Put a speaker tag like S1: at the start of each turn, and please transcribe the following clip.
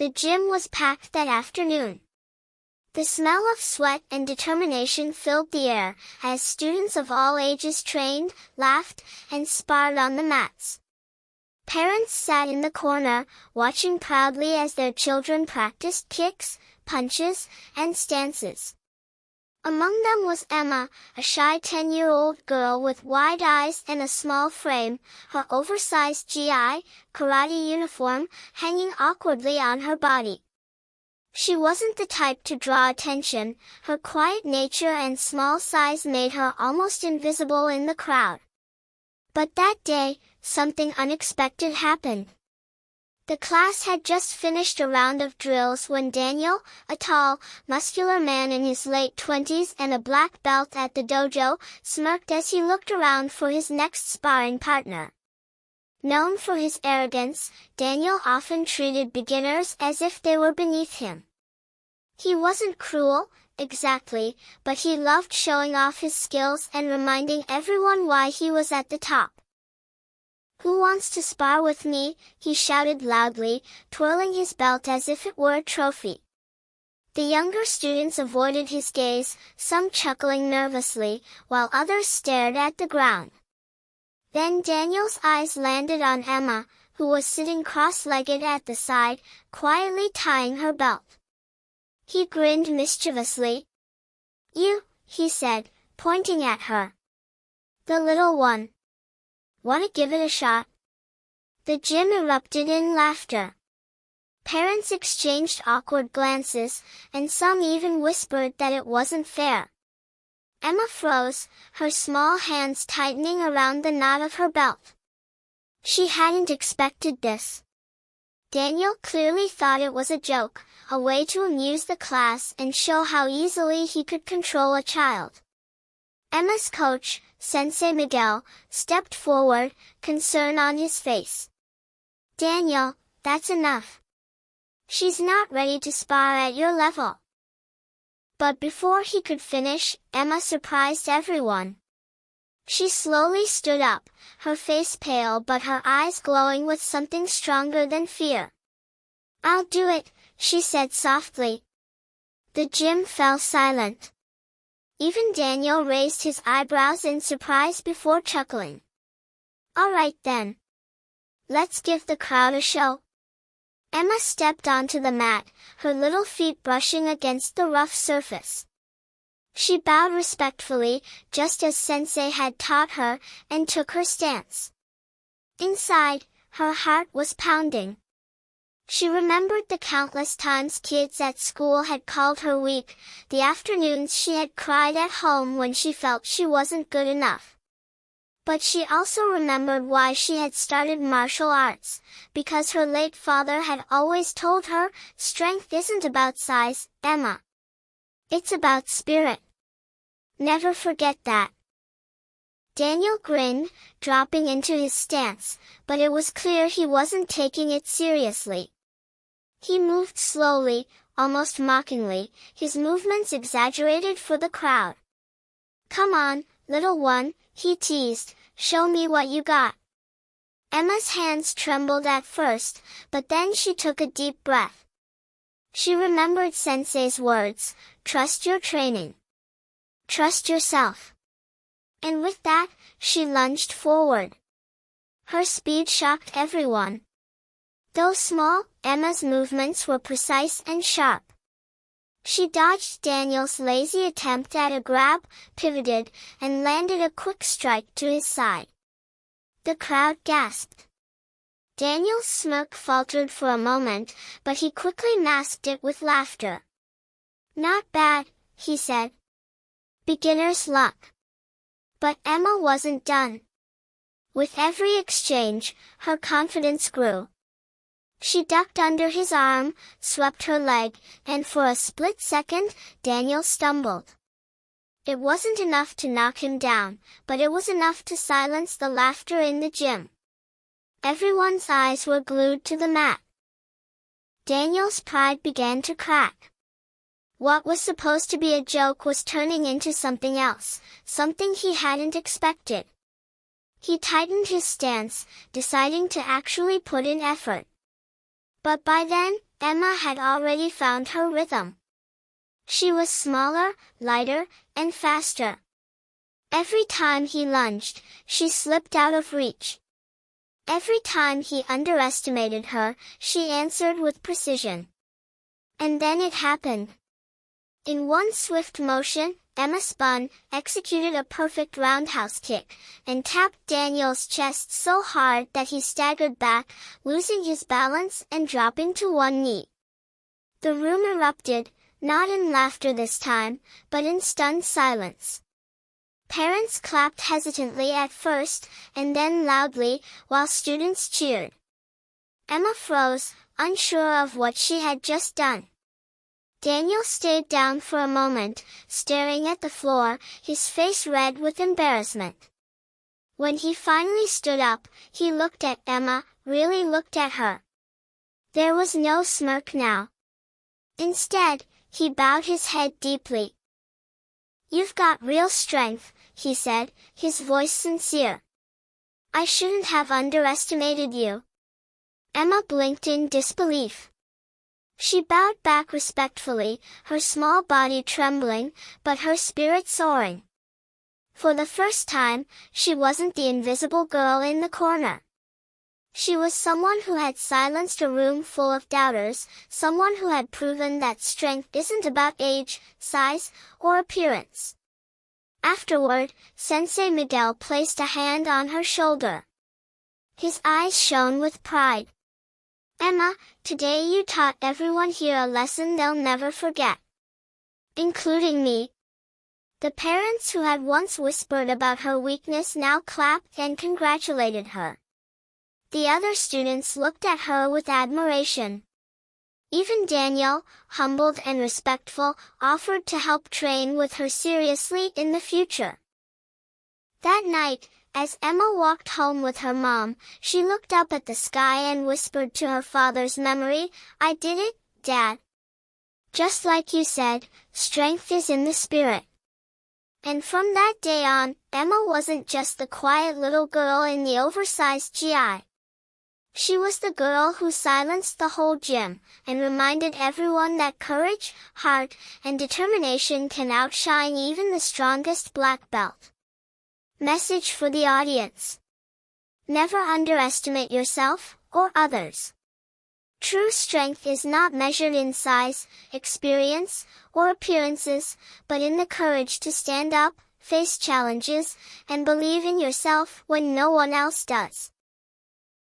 S1: The gym was packed that afternoon. The smell of sweat and determination filled the air, as students of all ages trained, laughed, and sparred on the mats. Parents sat in the corner, watching proudly as their children practiced kicks, punches, and stances. Among them was Emma, a shy 10-year-old girl with wide eyes and a small frame, her oversized GI karate uniform hanging awkwardly on her body. She wasn't the type to draw attention, her quiet nature and small size made her almost invisible in the crowd. But that day, something unexpected happened. The class had just finished a round of drills when Daniel, a tall, muscular man in his late 20s and a black belt at the dojo, smirked as he looked around for his next sparring partner. Known for his arrogance, Daniel often treated beginners as if they were beneath him. He wasn't cruel, exactly, but he loved showing off his skills and reminding everyone why he was at the top. "Who wants to spar with me?" he shouted loudly, twirling his belt as if it were a trophy. The younger students avoided his gaze, some chuckling nervously, while others stared at the ground. Then Daniel's eyes landed on Emma, who was sitting cross-legged at the side, quietly tying her belt. He grinned mischievously. "You," he said, pointing at her. "The little one. Want to give it a shot?" The gym erupted in laughter. Parents exchanged awkward glances, and some even whispered that it wasn't fair. Emma froze, her small hands tightening around the knot of her belt. She hadn't expected this. Daniel clearly thought it was a joke, a way to amuse the class and show how easily he could control a child. Emma's coach, Sensei Miguel, stepped forward, concern on his face. "Daniel, that's enough. She's not ready to spar at your level." But before he could finish, Emma surprised everyone. She slowly stood up, her face pale but her eyes glowing with something stronger than fear. "I'll do it," she said softly. The gym fell silent. Even Daniel raised his eyebrows in surprise before chuckling. "All right then. Let's give the crowd a show." Emma stepped onto the mat, her little feet brushing against the rough surface. She bowed respectfully, just as Sensei had taught her, and took her stance. Inside, her heart was pounding. She remembered the countless times kids at school had called her weak, the afternoons she had cried at home when she felt she wasn't good enough. But she also remembered why she had started martial arts, because her late father had always told her, "Strength isn't about size, Emma. It's about spirit. Never forget that." Daniel grinned, dropping into his stance, but it was clear he wasn't taking it seriously. He moved slowly, almost mockingly, his movements exaggerated for the crowd. "Come on, little one," he teased, "show me what you got." Emma's hands trembled at first, but then she took a deep breath. She remembered Sensei's words, "Trust your training. Trust yourself." And with that, she lunged forward. Her speed shocked everyone. Though small, Emma's movements were precise and sharp. She dodged Daniel's lazy attempt at a grab, pivoted, and landed a quick strike to his side. The crowd gasped. Daniel's smirk faltered for a moment, but he quickly masked it with laughter. "Not bad," he said. "Beginner's luck." But Emma wasn't done. With every exchange, her confidence grew. She ducked under his arm, swept her leg, and for a split second, Daniel stumbled. It wasn't enough to knock him down, but it was enough to silence the laughter in the gym. Everyone's eyes were glued to the mat. Daniel's pride began to crack. What was supposed to be a joke was turning into something else, something he hadn't expected. He tightened his stance, deciding to actually put in effort. But by then, Emma had already found her rhythm. She was smaller, lighter, and faster. Every time he lunged, she slipped out of reach. Every time he underestimated her, she answered with precision. And then it happened. In one swift motion, Emma spun, executed a perfect roundhouse kick, and tapped Daniel's chest so hard that he staggered back, losing his balance and dropping to one knee. The room erupted, not in laughter this time, but in stunned silence. Parents clapped hesitantly at first, and then loudly, while students cheered. Emma froze, unsure of what she had just done. Daniel stayed down for a moment, staring at the floor, his face red with embarrassment. When he finally stood up, he looked at Emma, really looked at her. There was no smirk now. Instead, he bowed his head deeply. "You've got real strength," he said, his voice sincere. "I shouldn't have underestimated you." Emma blinked in disbelief. She bowed back respectfully, her small body trembling, but her spirit soaring. For the first time, she wasn't the invisible girl in the corner. She was someone who had silenced a room full of doubters, someone who had proven that strength isn't about age, size, or appearance. Afterward, Sensei Miguel placed a hand on her shoulder. His eyes shone with pride. "Emma, today you taught everyone here a lesson they'll never forget. Including me." The parents who had once whispered about her weakness now clapped and congratulated her. The other students looked at her with admiration. Even Daniel, humbled and respectful, offered to help train with her seriously in the future. That night, as Emma walked home with her mom, she looked up at the sky and whispered to her father's memory, "I did it, Dad. Just like you said, strength is in the spirit." And from that day on, Emma wasn't just the quiet little girl in the oversized GI. She was the girl who silenced the whole gym, and reminded everyone that courage, heart, and determination can outshine even the strongest black belt. Message for the audience: never underestimate yourself, or others. True strength is not measured in size, experience, or appearances, but in the courage to stand up, face challenges, and believe in yourself when no one else does.